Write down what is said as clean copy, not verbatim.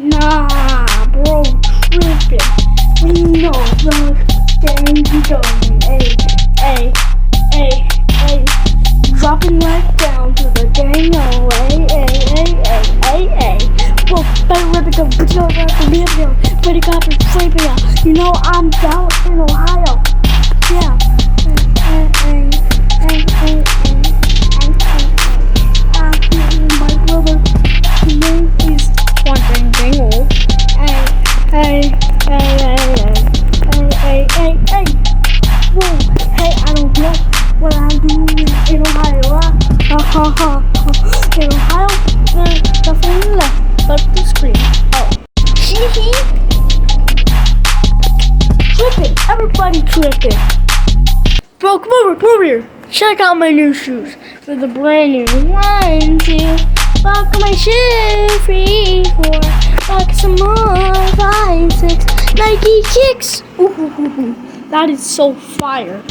Nah, bro, tripping. We know the game's going. Hey. Dropping right down to the dingle. Hey. Well, better rip it up, but you're right from here. Pretty copper, sleeping out. You know I'm down in Ohio. Yeah. My brother, his name is dingle. Hey. Whoa, hey, I don't know what I'm doing in Ohio. In Ohio, there's nothing left but the screen. Oh. Tripping, everybody tripping. Bro, come over here. Check out my new shoes. They're the brand new 1, 2. Buckle my shoe, 3, 4. Buckle some more, 5, 6. Nike kicks. Ooh. That is so fire.